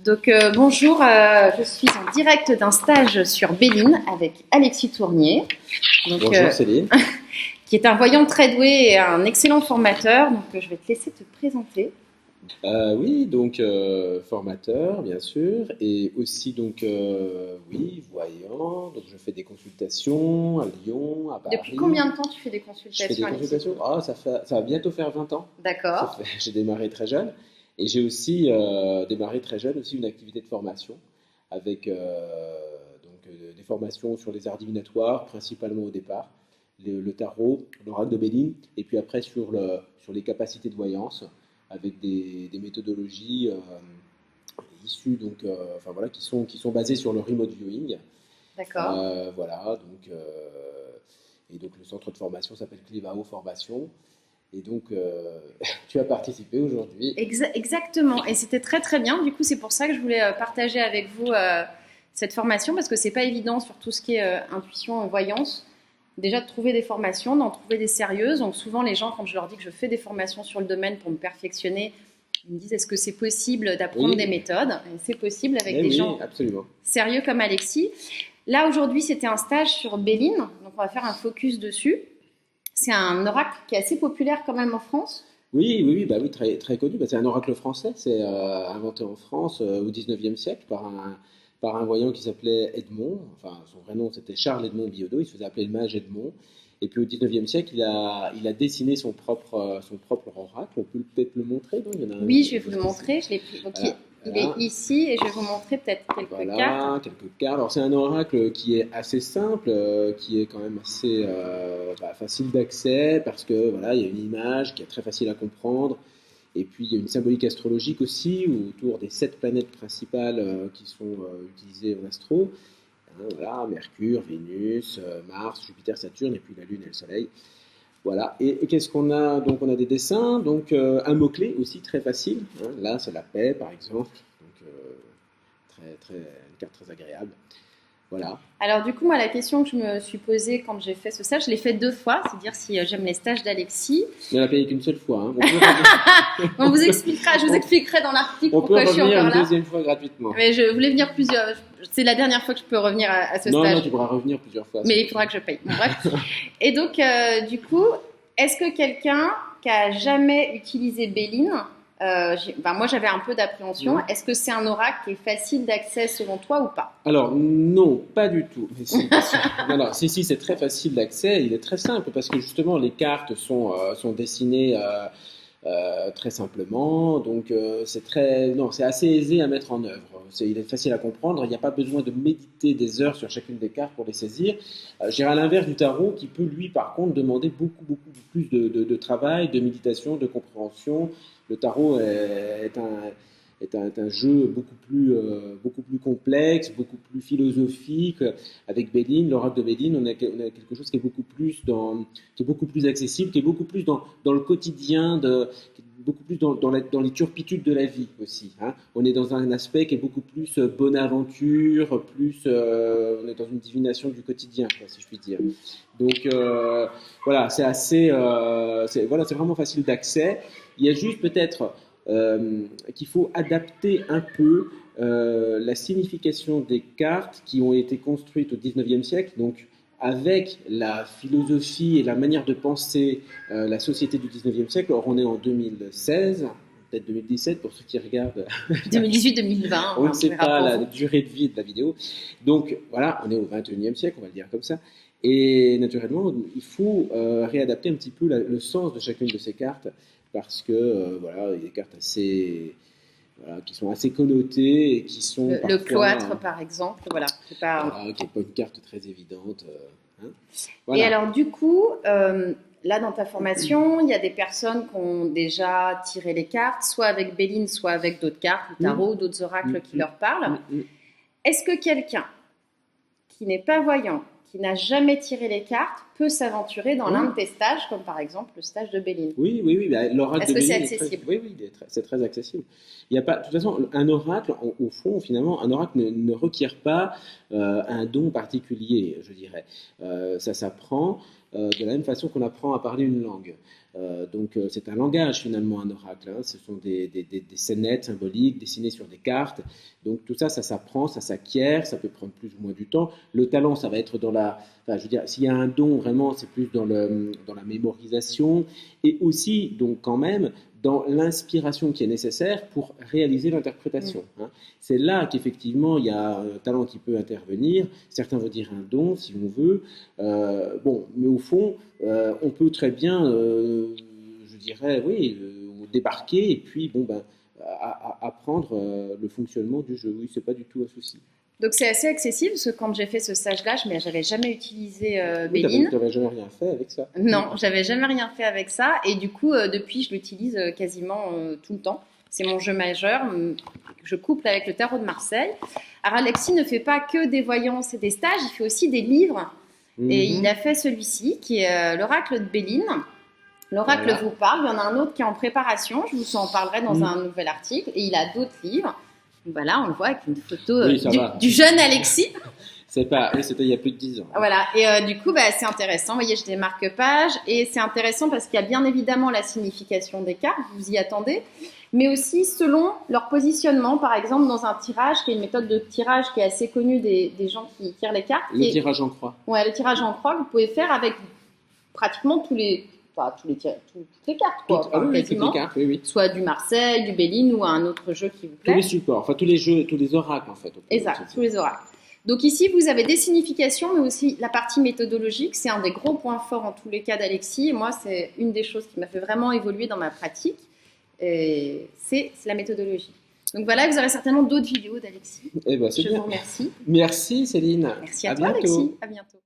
Donc bonjour, je suis en direct d'un stage sur Béline avec Alexis Tournier, donc, Bonjour Céline. qui est un voyant très doué et un excellent formateur. Donc je vais te laisser te présenter. Oui, donc formateur bien sûr, et aussi donc oui, voyant. Donc je fais des consultations à Lyon, à Paris. Depuis combien de temps tu fais des Je fais consultations, des Alexis? consultations. Ah, ça va bientôt faire 20 ans. D'accord. J'ai démarré très jeune, et j'ai aussi démarré très jeune aussi une activité de formation avec des formations sur les arts divinatoires, principalement au départ, le tarot, l'oracle de Béline, et puis après sur les capacités de voyance avec des méthodologies issues enfin voilà, qui sont basées sur le remote viewing. D'accord. Voilà, et donc le centre de formation s'appelle Clivao Formation. Et donc, tu as participé aujourd'hui. Exactement. Et c'était très très bien. Du coup, c'est pour ça que je voulais partager avec vous cette formation parce que c'est pas évident sur tout ce qui est intuition et voyance. Déjà de trouver des formations, d'en trouver des sérieuses. Donc souvent les gens, quand je leur dis que je fais des formations sur le domaine pour me perfectionner, ils me disent est-ce que c'est possible d'apprendre Oui. des méthodes? Et c'est possible avec des Oui, gens absolument. sérieux comme Alexis. Là aujourd'hui c'était un stage sur Béline, donc on va faire un focus dessus. C'est un oracle qui est assez populaire quand même en France. Oui, très, très connu. Bah, c'est un oracle français. C'est inventé en France au 19e siècle par un voyant qui s'appelait Edmond. Enfin, son vrai nom c'était Charles Edmond Billaudot. Il se faisait appeler le mage Edmond. Et puis au 19e siècle, il a dessiné son propre oracle. On peut peut-être le montrer, non? Il y en a Oui, je vais vous le montrer. Je l'ai pris. Donc, Voilà, il est ici et je vais vous montrer peut-être quelques cartes. quelques cartes. Alors c'est un oracle qui est assez simple, qui est quand même assez facile d'accès parce que voilà, il y a une image qui est très facile à comprendre. Et puis il y a une symbolique astrologique aussi autour des 7 planètes principales qui sont utilisées en astro. Hein, voilà, Mercure, Vénus, Mars, Jupiter, Saturne, et puis la Lune et le Soleil. Voilà. Et qu'est-ce qu'on a? Donc on a des dessins, donc un mot-clé aussi très facile. Hein. Là, c'est la paix, par exemple. Donc une carte très agréable. Voilà. Alors du coup, moi, la question que je me suis posée quand j'ai fait ce stage, je l'ai fait 2 fois, c'est dire si j'aime les stages d'Alexis. Mais on l'a payé qu'une seule fois. Hein. On vous expliquera, je vous expliquerai dans l'article on pourquoi peut je suis revenir encore une là. deuxième fois gratuitement. Mais je voulais venir plusieurs. C'est la dernière fois que je peux revenir à ce stage. Non, tu pourras revenir plusieurs fois. Mais il faudra que je paye. Bon, bref. Et donc, du coup, est-ce que quelqu'un qui a jamais utilisé Béline, moi j'avais un peu d'appréhension, est-ce que c'est un oracle qui est facile d'accès selon toi ou pas? Alors non, pas du tout. Mais si, c'est très facile d'accès. Il est très simple parce que justement les cartes sont dessinées très simplement. Donc c'est assez aisé à mettre en œuvre. Il est facile à comprendre. Il n'y a pas besoin de méditer des heures sur chacune des cartes pour les saisir. Je dirais à l'inverse du tarot qui peut lui par contre demander beaucoup plus de travail, de méditation, de compréhension. Le tarot est un jeu beaucoup plus complexe, beaucoup plus philosophique. Avec Béline, l'oracle de Béline, on a quelque chose qui est beaucoup plus accessible, qui est beaucoup plus dans le quotidien, beaucoup plus dans les turpitudes de la vie aussi. Hein. On est dans un aspect qui est beaucoup plus bonne aventure, on est dans une divination du quotidien, si je puis dire. Donc voilà, c'est vraiment facile d'accès. Il y a juste peut-être qu'il faut adapter un peu la signification des cartes qui ont été construites au 19e siècle, donc avec la philosophie et la manière de penser la société du 19e siècle. Or, on est en 2016, peut-être 2017 pour ceux qui regardent. 2018-2020. On ne sait pas la durée de vie de la vidéo. Donc voilà, on est au 21e siècle, on va le dire comme ça. Et naturellement, il faut réadapter un petit peu le sens de chacune de ces cartes parce que voilà, il y a des cartes qui sont assez connotées et qui sont le cloître par exemple, voilà, qui n'est pas une carte très évidente. Hein. Voilà. Et alors du coup, là dans ta formation, il y a des personnes qui ont déjà tiré les cartes, soit avec Béline, soit avec d'autres cartes, le tarot, d'autres oracles qui leur parlent. Est-ce que quelqu'un qui n'est pas voyant, qui n'a jamais tiré les cartes, peut s'aventurer dans l'un de tes stages, comme par exemple le stage de Béline? Oui. L'oracle de Béline, est-ce que c'est accessible? Oui, c'est très accessible. Il y a pas, de toute façon, un oracle, au fond, finalement, un oracle ne requiert pas un don particulier, je dirais. Ça s'apprend de la même façon qu'on apprend à parler une langue. Donc c'est un langage finalement, un oracle. Hein. Ce sont des scénettes symboliques dessinées sur des cartes. Donc tout ça, ça s'apprend, ça s'acquiert, ça peut prendre plus ou moins du temps. Le talent, ça va être dans la... Enfin, je veux dire, s'il y a un don, vraiment, c'est plus dans la mémorisation et aussi, donc quand même, dans l'inspiration qui est nécessaire pour réaliser l'interprétation. Hein. C'est là qu'effectivement, il y a un talent qui peut intervenir. Certains vont dire un don, si on veut. Bon, mais au fond, on peut très bien, je dirais, oui, débarquer et puis, bon, ben, apprendre le fonctionnement du jeu. Oui, c'est pas du tout un souci. Donc c'est assez accessible, parce que quand j'ai fait ce stage-là, je n'avais jamais utilisé Oui, Béline. tu n'avais jamais rien fait avec ça. Non, j'avais jamais rien fait avec ça. Et du coup, depuis, je l'utilise quasiment tout le temps. C'est mon jeu majeur. Je couple avec le tarot de Marseille. Alors Alexis ne fait pas que des voyances et des stages, il fait aussi des livres. Et il a fait celui-ci, qui est l'oracle de Béline. L'oracle Voilà. vous parle. Il y en a un autre qui est en préparation. Je vous en parlerai dans un nouvel article. Et il a d'autres livres. Voilà, on le voit avec une photo Oui, du jeune Alexis. C'est pas, oui, c'était il y a plus de 10 ans. Voilà, et du coup, c'est intéressant. Vous voyez, j'ai des marque-pages. Et c'est intéressant parce qu'il y a bien évidemment la signification des cartes, vous y attendez. Mais aussi selon leur positionnement. Par exemple, dans un tirage, qui est une méthode de tirage qui est assez connue des gens qui tirent les cartes. Le tirage en croix. Ouais, le tirage en croix, vous pouvez faire avec pratiquement toutes les cartes, quoi. Oui, toutes Quasiment. les cartes, oui. Soit du Marseille, du Béline ou un autre jeu qui vous plaît. Tous les supports, enfin tous les jeux, tous les oracles en fait. Exact, tous les oracles. Donc ici, vous avez des significations, mais aussi la partie méthodologique. C'est un des gros points forts en tous les cas d'Alexis. Et moi, c'est une des choses qui m'a fait vraiment évoluer dans ma pratique. C'est la méthodologie. Donc voilà, vous aurez certainement d'autres vidéos d'Alexis. Eh ben, c'est Je bien. vous remercie. Merci Céline. Merci à toi, Alexis. À bientôt.